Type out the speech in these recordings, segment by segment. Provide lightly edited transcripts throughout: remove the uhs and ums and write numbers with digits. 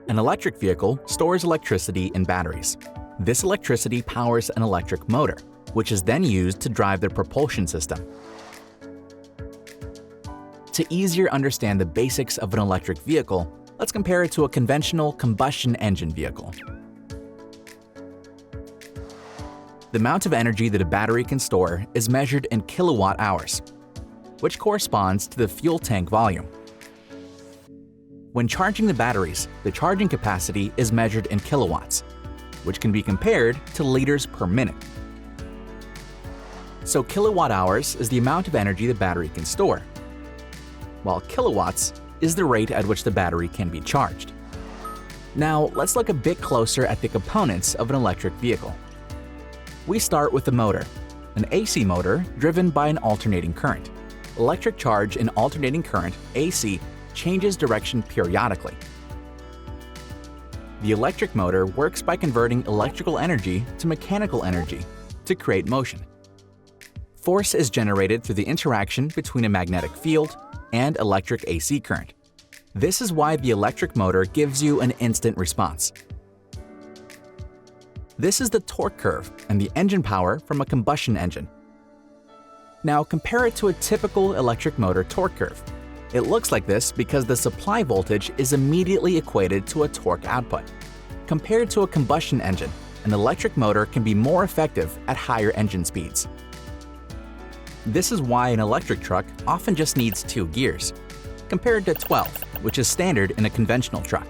An electric vehicle stores electricity in batteries. This electricity powers an electric motor, which is then used to drive the propulsion system. To easier understand the basics of an electric vehicle, let's compare it to a conventional combustion engine vehicle. The amount of energy that a battery can store is measured in kilowatt hours, which corresponds to the fuel tank volume. When charging the batteries, the charging capacity is measured in kilowatts, which can be compared to liters per minute. So kilowatt hours is the amount of energy the battery can store, while kilowatts is the rate at which the battery can be charged. Now, let's look a bit closer at the components of an electric vehicle. We start with the motor, an AC motor driven by an alternating current. Electric charge in alternating current, AC, changes direction periodically. The electric motor works by converting electrical energy to mechanical energy to create motion. Force is generated through the interaction between a magnetic field and electric AC current. This is why the electric motor gives you an instant response. This is the torque curve and the engine power from a combustion engine. Now compare it to a typical electric motor torque curve. It looks like this because the supply voltage is immediately equated to a torque output. Compared to a combustion engine, an electric motor can be more effective at higher engine speeds. This is why an electric truck often just needs 2 gears, compared to 12, which is standard in a conventional truck.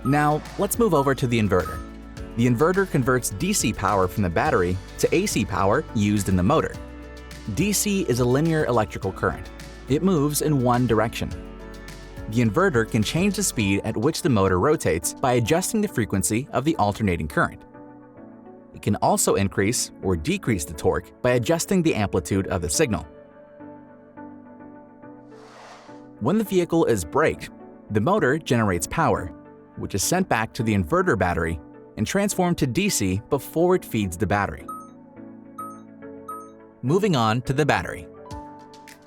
Now, let's move over to the inverter. The inverter converts DC power from the battery to AC power used in the motor. DC is a linear electrical current. It moves in one direction. The inverter can change the speed at which the motor rotates by adjusting the frequency of the alternating current. It can also increase or decrease the torque by adjusting the amplitude of the signal. When the vehicle is braked, the motor generates power, which is sent back to the inverter battery and transformed to DC before it feeds the battery. Moving on to the battery.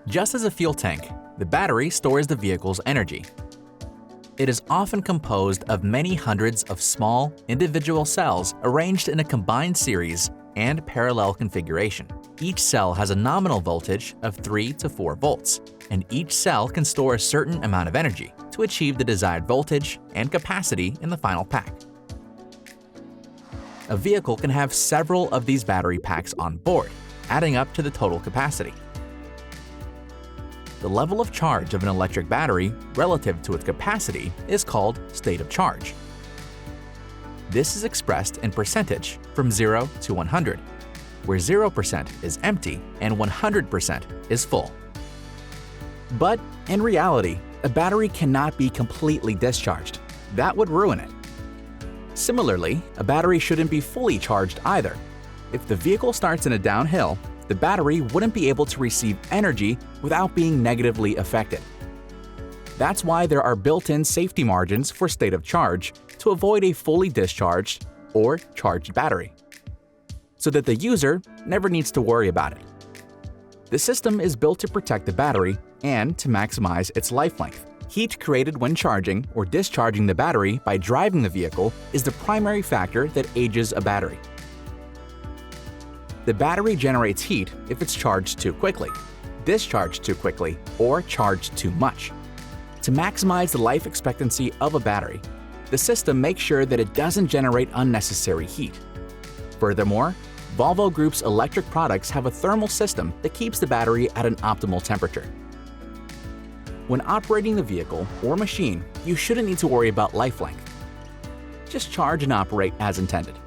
Just as a fuel tank, the battery stores the vehicle's energy. It is often composed of many hundreds of small, individual cells arranged in a combined series and parallel configuration. Each cell has a nominal voltage of 3 to 4 volts, and each cell can store a certain amount of energy to achieve the desired voltage and capacity in the final pack. A vehicle can have several of these battery packs on board, adding up to the total capacity. The level of charge of an electric battery relative to its capacity is called state of charge. This is expressed in percentage from 0 to 100, where 0% is empty and 100% is full. But in reality, a battery cannot be completely discharged. That would ruin it. Similarly, a battery shouldn't be fully charged either. If the vehicle starts in a downhill, the battery wouldn't be able to receive energy without being negatively affected. That's why there are built-in safety margins for state of charge to avoid a fully discharged or charged battery, so that the user never needs to worry about it. The system is built to protect the battery and to maximize its life length. Heat created when charging or discharging the battery by driving the vehicle is the primary factor that ages a battery. The battery generates heat if it's charged too quickly, discharged too quickly, or charged too much. To maximize the life expectancy of a battery, the system makes sure that it doesn't generate unnecessary heat. Furthermore, Volvo Group's electric products have a thermal system that keeps the battery at an optimal temperature. When operating the vehicle or machine, you shouldn't need to worry about life length. Just charge and operate as intended.